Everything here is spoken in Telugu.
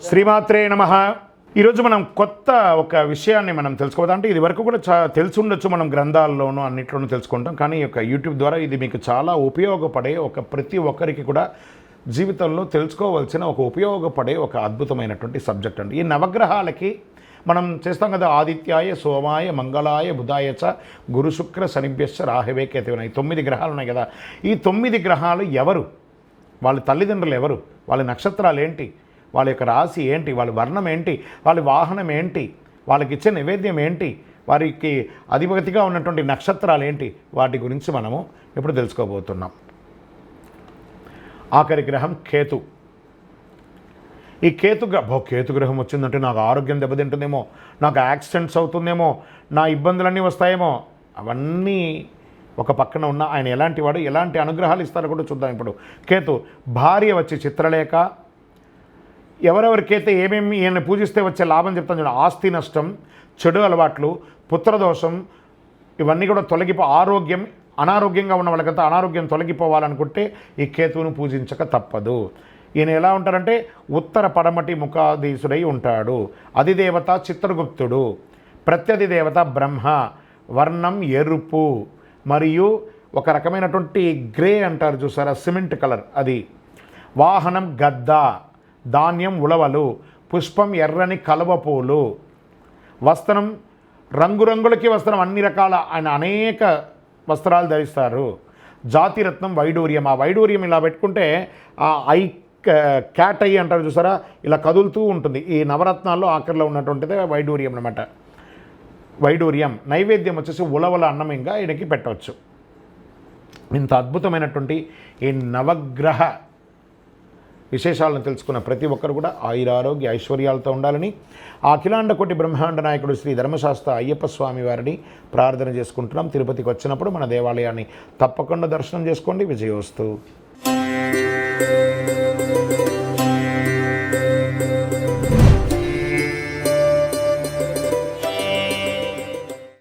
శ్రీమాత్రే నమః. ఈరోజు మనం కొత్త ఒక విషయాన్ని మనం తెలుసుకోవద్దు. అంటే ఇది వరకు కూడా తెలిసి ఉండొచ్చు, మనం గ్రంథాల్లోనూ అన్నిట్లోనూ తెలుసుకుంటాం. కానీ ఈ యొక్క యూట్యూబ్ ద్వారా ఇది మీకు చాలా ఉపయోగపడే ప్రతి ఒక్కరికి కూడా జీవితంలో తెలుసుకోవాల్సిన ఉపయోగపడే ఒక అద్భుతమైనటువంటి సబ్జెక్ట్ అండి. ఈ నవగ్రహాలకి మనం చేస్తాం కదా, ఆదిత్యాయ సోమాయ మంగళాయ బుధాయ చ గురు శుక్ర శనిభ్యశ్చ రాహవే కేతువున, ఈ 9 గ్రహాలు ఉన్నాయి కదా. ఈ 9 గ్రహాలు ఎవరు, వాళ్ళ తల్లిదండ్రులు ఎవరు, వాళ్ళ నక్షత్రాలు ఏంటి, వాళ్ళ యొక్క రాశి ఏంటి, వాళ్ళ వర్ణం ఏంటి, వాళ్ళ వాహనం ఏంటి, వాళ్ళకి ఇచ్చే నైవేద్యం ఏంటి, వారికి అధిపతిగా ఉన్నటువంటి నక్షత్రాలు ఏంటి, వాటి గురించి మనము ఇప్పుడు తెలుసుకోబోతున్నాం. ఆఖరి గ్రహం కేతు. ఈ కేతు గ్రహం వచ్చిందంటే నాకు ఆరోగ్యం దెబ్బతింటుందేమో, నాకు యాక్సిడెంట్స్ అవుతుందేమో, నా ఇబ్బందులన్నీ వస్తాయేమో, అవన్నీ ఒక పక్కన ఉన్న ఆయన ఎలాంటి వాడు, ఎలాంటి అనుగ్రహాలు ఇస్తారో కూడా చూద్దాం. ఇప్పుడు కేతు భార్య వచ్చి చిత్రలేఖ, ఎవరెవరికైతే ఏమేమి ఈయన పూజిస్తే వచ్చే లాభం చెప్తాను చూడండి. ఆస్తి నష్టం, చెడు అలవాట్లు, పుత్రదోషం, ఇవన్నీ కూడా ఆరోగ్యం, అనారోగ్యంగా ఉన్న వాళ్ళకంతా అనారోగ్యం తొలగిపోవాలనుకుంటే ఈ కేతువును పూజించక తప్పదు. ఈయన ఎలా ఉంటారంటే ఉత్తర పడమటి ముఖాధీశుడై ఉంటాడు. అధిదేవత చిత్రగుప్తుడు, ప్రత్యధిదేవత బ్రహ్మ, వర్ణం ఎరుపు మరియు ఒక రకమైనటువంటి గ్రే అంటారు చూసారా, సిమెంట్ కలర్ అది. వాహనం గద్ద, ధాన్యం ఉలవలు, పుష్పం ఎర్రని కలువపూలు, వస్త్రం రంగురంగులకి వస్త్రం, అన్ని రకాల ఆయన అనేక వస్త్రాలు ధరిస్తారు. జాతిరత్నం వైడూర్యం, ఆ వైడూర్యం ఇలా పెట్టుకుంటే ఆ క్యాట్ ఐ అంటారు చూసారా, ఇలా కదులుతూ ఉంటుంది. ఈ నవరత్నాల్లో ఆఖరిలో ఉన్నటువంటిదే వైడూర్యం అనమాట. వైడూర్యం నైవేద్యం వచ్చేసి ఉలవల అన్నమంగా ఈయనకి పెట్టవచ్చు. ఇంత అద్భుతమైనటువంటి ఈ నవగ్రహ విశేషాలను తెలుసుకున్న ప్రతి ఒక్కరు కూడా ఆయురారోగ్య ఐశ్వర్యాలతో ఉండాలని ఆ అఖిలాండ కోటి బ్రహ్మాండ నాయకుడు శ్రీ ధర్మశాస్త్ర అయ్యప్ప స్వామి వారిని ప్రార్థన చేసుకుంటున్నాం. తిరుపతికి వచ్చినప్పుడు మన దేవాలయాన్ని తప్పకుండా దర్శనం చేసుకోండి. విజయోస్తు.